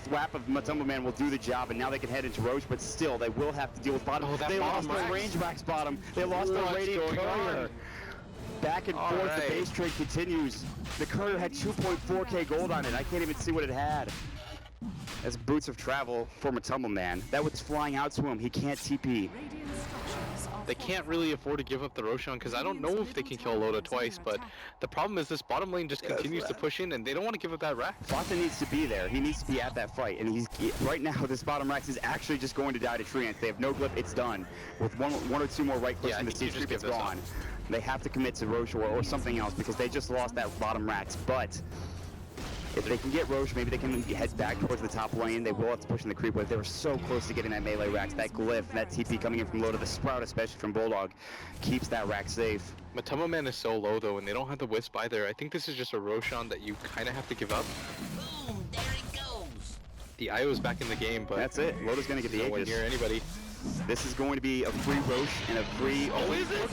thwap of Matumbo Man will do the job, and now they can head into Rosh, but still, they will have to deal with bottom. Oh, they lost their range max bottom. They lost their radiant courier. Back and forth, the base trade continues. The courier had 2.4k gold on it. I can't even see what it had. That's boots of travel for Matumbo Man. That was flying out to him. He can't TP. They can't really afford to give up the Roshan because I don't know if they can kill Loda twice, but the problem is this bottom lane just continues to push in and they don't want to give up that rack. Fata needs to be there. He needs to be at that fight, and right now this bottom Rax is actually just going to die to Treant. They have no clip, it's done. With one or two more right clicks from the siege creep, it's gone. They have to commit to Rosh or something else because they just lost that bottom Rax, but if they can get Rosh, maybe they can head back towards the top lane. They will have to push in the creep wave. They were so close to getting that melee Rax. That glyph, that TP coming in from Loda, the Sprout especially from Bulldog, keeps that Rax safe. Matumbo Man is so low though, and they don't have the Wisp either. I think this is just a Roshan that you kind of have to give up. Boom, there it goes. The IO is back in the game, but that's it. Loda's going to get the Aegis. Near anybody. This is going to be a free Rosh and a free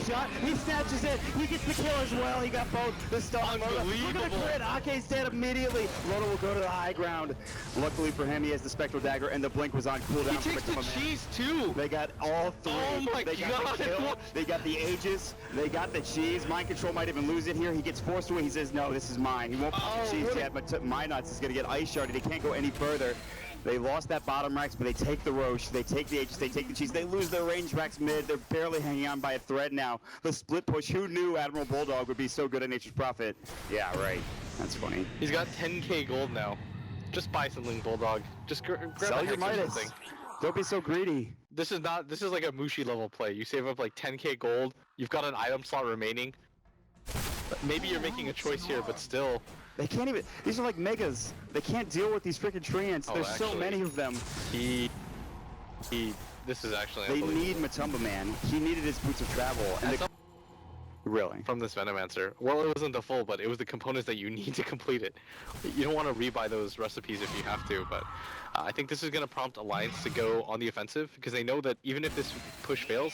shot. He snatches it. He gets the kill as well. He got both. The stun. Look at the crit. Ake's dead immediately. Loda will go to the high ground. Luckily for him, he has the Spectral Dagger, and the Blink was on cooldown. He takes the cheese too. They got all three. Oh my they god. Got the kill. They got the Aegis. They got the cheese. Mind Control might even lose it here. He gets forced away. He says, no, this is mine. He won't pop the cheese yet, but Minots is going to get ice sharded. He can't go any further. They lost that bottom Rax, but they take the Rosh, they take the Aegis, they take the cheese, they lose their range Rax mid, they're barely hanging on by a thread now. The split push, who knew Admiral Bulldog would be so good at Nature's Prophet? Yeah, right. That's funny. He's got 10k gold now. Just buy something, Bulldog. Just grab Sell your Midas. Don't be so greedy. This is like a Mushi level play. You save up like 10k gold, you've got an item slot remaining. Maybe you're making a choice here, but still. They can't even, these are like megas. They can't deal with these freaking treants. There's so many of them. This is actually They need Matumbo Man. He needed his boots of travel. And really? From this Venomancer. Well, it wasn't the full, but it was the components that you need to complete it. You don't want to rebuy those recipes if you have to, but I think this is going to prompt Alliance to go on the offensive, because they know that even if this push fails,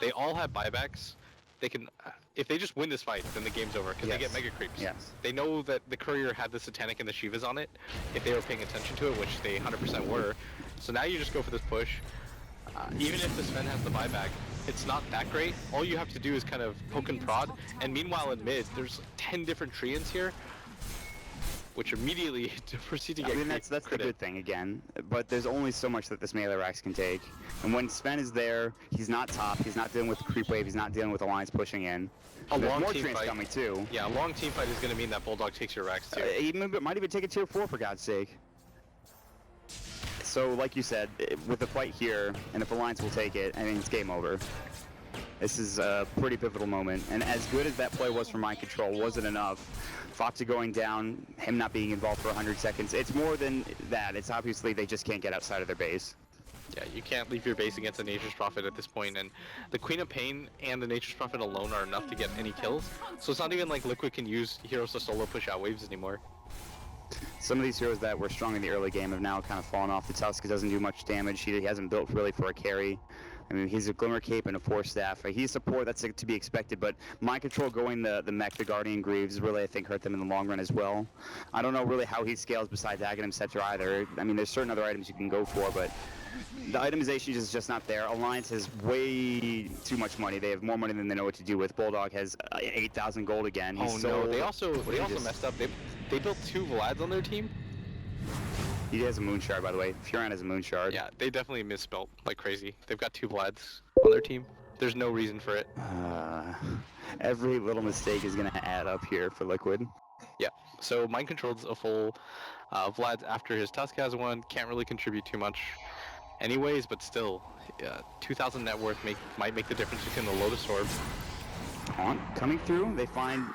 they all have buybacks. They can, if they just win this fight, then the game's over, because they get mega creeps. Yes. They know that the courier had the Satanic and the Shivas on it, if they were paying attention to it, which they 100% were. So now you just go for this push. Even if the Sven has the buyback, it's not that great. All you have to do is kind of poke and prod, and meanwhile in mid, there's 10 different treants here, which immediately proceed to get that's the good thing again, but there's only so much that this melee Rax can take. And when Sven is there, he's not top, he's not dealing with the creep wave, he's not dealing with Alliance pushing in. There's more team fight coming too. Yeah, a long team fight is going to mean that Bulldog takes your Rax too. It might even take a tier 4 for God's sake. So like you said, with the fight here, and if Alliance will take it, I mean it's game over. This is a pretty pivotal moment, and as good as that play was for Mind Control, wasn't enough. Foxa going down, him not being involved for 100 seconds, it's more than that. It's obviously they just can't get outside of their base. Yeah, you can't leave your base against a Nature's Prophet at this point, and the Queen of Pain and the Nature's Prophet alone are enough to get any kills. So it's not even like Liquid can use heroes to solo push out waves anymore. Some of these heroes that were strong in the early game have now kind of fallen off. The Tusk doesn't do much damage. He hasn't built really for a carry. I mean, he's a Glimmer Cape and a Force Staff. He's support, that's to be expected, but Mind Control going the mech, the Guardian Greaves, really, I think, hurt them in the long run as well. I don't know really how he scales besides Aghanim Scepter either. I mean, there's certain other items you can go for, but the itemization is just not there. Alliance has way too much money. They have more money than they know what to do with. Bulldog has 8,000 gold again. He's they also messed up. They built 2 Vlads on their team. He has a Moon Shard, by the way. Furon has a Moon Shard. Yeah, they definitely misspelt like crazy. They've got 2 Vlads on their team. There's no reason for it. Every little mistake is going to add up here for Liquid. Yeah, so Mind Control's a full Vlad after his Tusk has one. Can't really contribute too much anyways, but still, 2,000 net worth might make the difference between the Lotus Orb. Taunt coming through, they find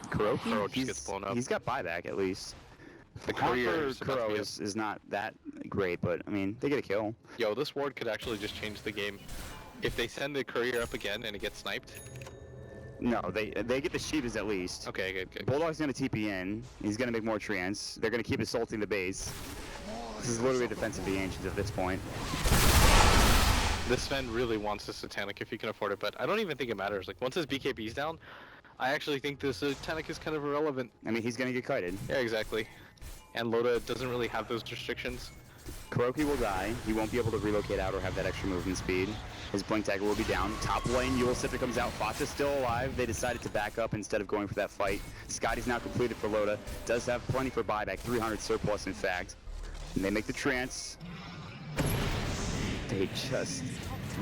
Kuro. Kuro just gets blown up. He's got buyback at least. The courier Kuro is not that great, but I mean, they get a kill. Yo, this ward could actually just change the game. If they send the courier up again and it gets sniped. No, they get the Shivas at least. Okay, good. Bulldog's gonna TP in. He's gonna make more treants. They're gonna keep assaulting the base. This is literally a defense of the Ancients at this point. This Sven really wants the Satanic if he can afford it, but I don't even think it matters. Like, once his BKB's down, I actually think the Satanic is kind of irrelevant. I mean, he's gonna get kited. Yeah, exactly. And Loda doesn't really have those restrictions. Kuroki will die. He won't be able to relocate out or have that extra movement speed. His blink dagger will be down. Top lane, Yule Sifter comes out. Facha's still alive. They decided to back up instead of going for that fight. Scotty's now completed for Loda. Does have plenty for buyback, 300 surplus in fact. And they make the trance. They just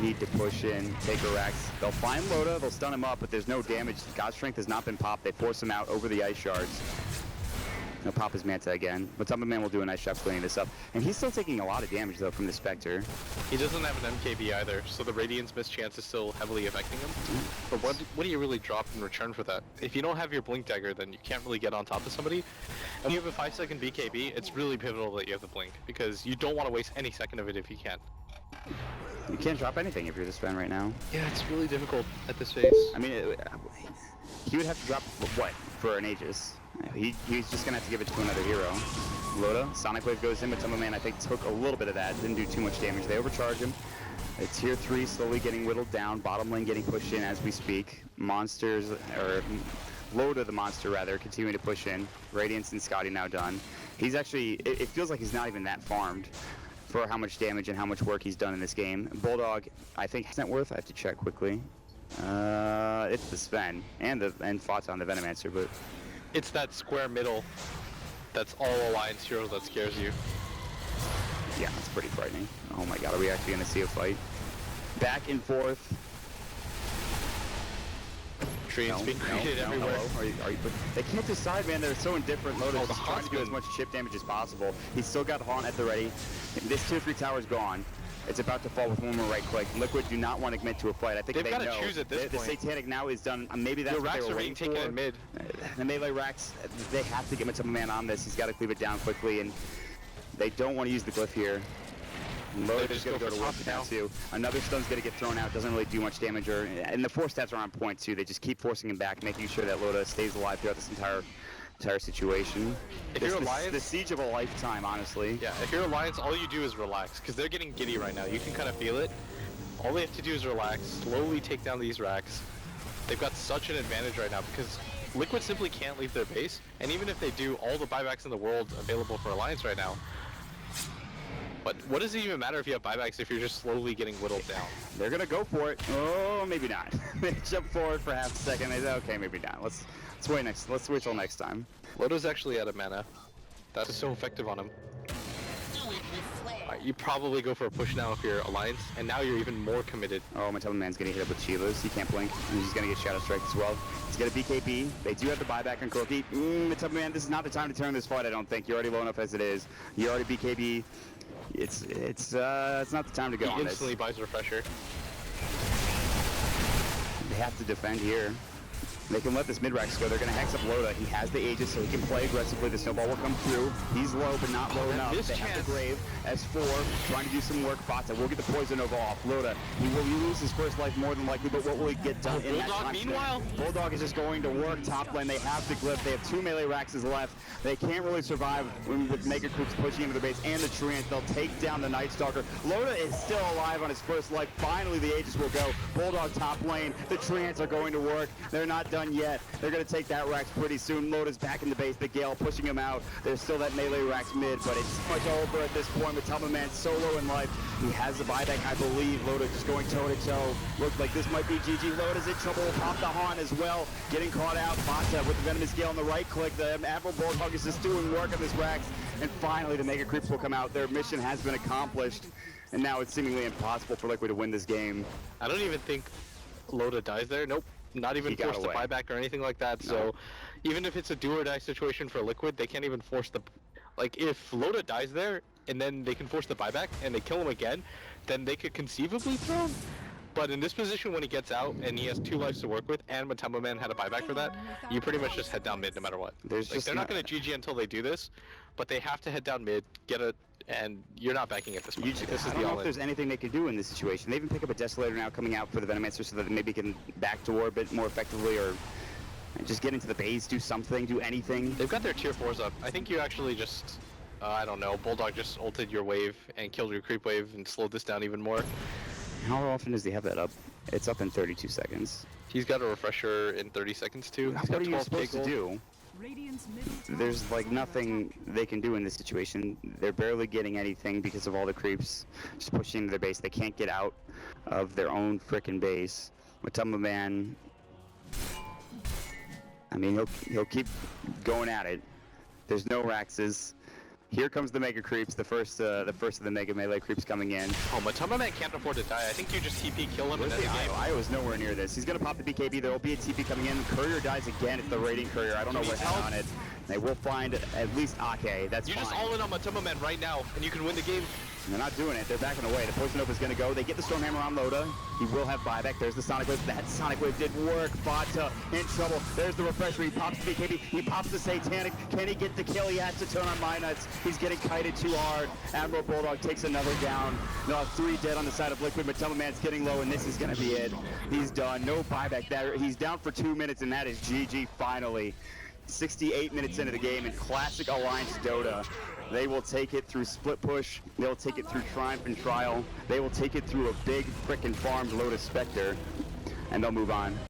need to push in, take a Rax. They'll find Loda, they'll stun him up, but there's no damage. God's Strength has not been popped. They force him out over the ice shards. He'll pop his Manta again. But Man will do a nice job cleaning this up. And he's still taking a lot of damage, though, from the Spectre. He doesn't have an MKB either, so the Radiant's miss chance is still heavily affecting him. But what do you really drop in return for that? If you don't have your Blink Dagger, then you can't really get on top of somebody. And you have a 5-second BKB, it's really pivotal that you have the Blink, because you don't want to waste any second of it if you can. You can't drop anything if you're this fan right now. Yeah, it's really difficult at this phase. I mean, he would have to drop, what, for an Aegis? He's just going to have to give it to another hero. Loda, Sonic Wave goes in, but Man I think took a little bit of that, didn't do too much damage. They overcharge him. Tier 3 slowly getting whittled down, bottom lane getting pushed in as we speak. Monsters, or Loda the monster rather, continuing to push in. Radiance and Scotty now done. He's actually, it feels like he's not even that farmed for how much damage and how much work he's done in this game. Bulldog, I think, is net worth. I have to check quickly. It's the Sven and Fata on the Venomancer, but it's that square middle that's all Alliance heroes that scares you. Yeah, it's pretty frightening. Oh my god, are we actually gonna see a fight? Back and forth. Trees being created everywhere. Are you, they can't decide, man. They're so indifferent. Loda's just trying to do as much chip damage as possible. He's still got Haunt at the ready. This tier 3 tower's gone. It's about to fall with one more right click. Liquid do not want to commit to a fight. I think they've got know. to choose at this point. The Satanic now is done. Maybe that's what they were waiting for. Taken in mid. The melee Rax, they have to get Man on this. He's got to cleave it down quickly, and they don't want to use the glyph here. Loda's just going to go to work now too. Another stun's going to get thrown out. Doesn't really do much damage, and the force stats are on point too. They just keep forcing him back, making sure that Loda stays alive throughout this entire situation. If you're Alliance, the siege of a lifetime, honestly. Yeah, if you're Alliance, all you do is relax, because they're getting giddy right now. You can kind of feel it. All they have to do is relax, slowly take down these racks. They've got such an advantage right now, because Liquid simply can't leave their base, and even if they do, all the buybacks in the world available for Alliance right now. But what does it even matter if you have buybacks if you're just slowly getting whittled down? They're gonna go for it. Oh, maybe not. They jump forward for half a second. They say, okay, maybe not. Let's wait Let's wait till next time. Loda's actually out of mana. That is so effective on him. You probably go for a push now if you're Alliance, and now you're even more committed. Oh, Man's gonna hit up with Shivas. He can't blink. He's gonna get Shadow Strike as well. He's gonna BKB. They do have the buyback on Kuroki. Man, this is not the time to turn this fight, I don't think. You're already low enough as it is. You already BKB. It's not the time to go on this. He instantly buys Refresher. They have to defend here. They can let this mid-rax go. They're going to hex up Loda. He has the Aegis, so he can play aggressively. The snowball will come through. He's low, but not low enough. They have the Grave. S4, trying to do some work. Fata will get the Poison Nova off. Loda, he will lose his first life more than likely, but what will he get done in that time? Meanwhile, Bulldog is just going to work top lane. They have the glyph. They have 2 melee Raxes left. They can't really survive with Mega Creeps pushing into the base and the Treant. They'll take down the Night Stalker. Loda is still alive on his first life. Finally, the Aegis will go. Bulldog top lane. The Treants are going to work. They're not done yet. They're going to take that Rax pretty soon. Loda's back in the base. The Gale pushing him out. There's still that melee Rax mid, but it's much over at this point with Man solo in life. He has the buyback, I believe. Loda just going toe-to-toe. Looks like this might be GG. Loda's in trouble. Will pop the Haunt as well. Getting caught out. Fata with the Venomous Gale on the right click. The Admiral Bulldog is just doing work on this Rax. And finally, the Mega Creeps will come out. Their mission has been accomplished. And now it's seemingly impossible for Liquid to win this game. I don't even think Loda dies there. Nope. Not even forced to buyback or anything like that. No. So even if it's a do or die situation for Liquid, they can't even force the... Like, if Loda dies there, and then they can force the buyback, and they kill him again, then they could conceivably throw him. But in this position, when he gets out, and he has 2 lives to work with, and Man had a buyback for that, you pretty much just head down mid no matter what. They're not going to GG until they do this, but they have to head down mid, get a... And you're not backing at this point. I don't know if there's anything they could do in this situation. They even pick up a Desolator now coming out for the Venomancer so that they maybe can backdoor a bit more effectively or just get into the base, do something, do anything. They've got their tier 4s up. I think you actually just, I don't know, Bulldog just ulted your wave and killed your creep wave and slowed this down even more. How often does he have that up? It's up in 32 seconds. He's got a refresher in 30 seconds too. What are you supposed to do? there's like nothing they can do in this situation. They're barely getting anything because of all the creeps just pushing into their base. They can't get out of their own frickin' base. Matamba Man, I mean, he'll keep going at it. There's no Raxes. Here comes the Mega Creeps, the first of the Mega Melee Creeps coming in. Oh, Matamba Man can't afford to die. I think you just TP kill him Where's and the end the game. Io? Io's nowhere near this. He's gonna pop the BKB. There will be a TP coming in. Courier dies again. It's the Raiding Courier. I don't know what's on it. They will find at least Ake. That's You're fine. just all in on Matamba Man right now, and you can win the game. They're not doing it. They're backing away. The Poison Nova is going to go. They get the Stormhammer on Loda. He will have buyback. There's the Sonic Wave. That Sonic Wave did work. Bata in trouble. There's the Refresher. He pops the BKB. He pops the Satanic. Can he get the kill? He has to turn on Minuts. He's getting kited too hard. Admiral Bulldog takes another down. They'll have 3 dead on the side of Liquid. Matamba Man's getting low, and this is going to be it. He's done. No buyback there. He's down for 2 minutes, and that is GG finally. 68 minutes into the game in classic Alliance Dota. They will take it through split push. They'll take it through Triumph and Trial. They will take it through a big frickin' farmed Lotus Spectre, and they'll move on.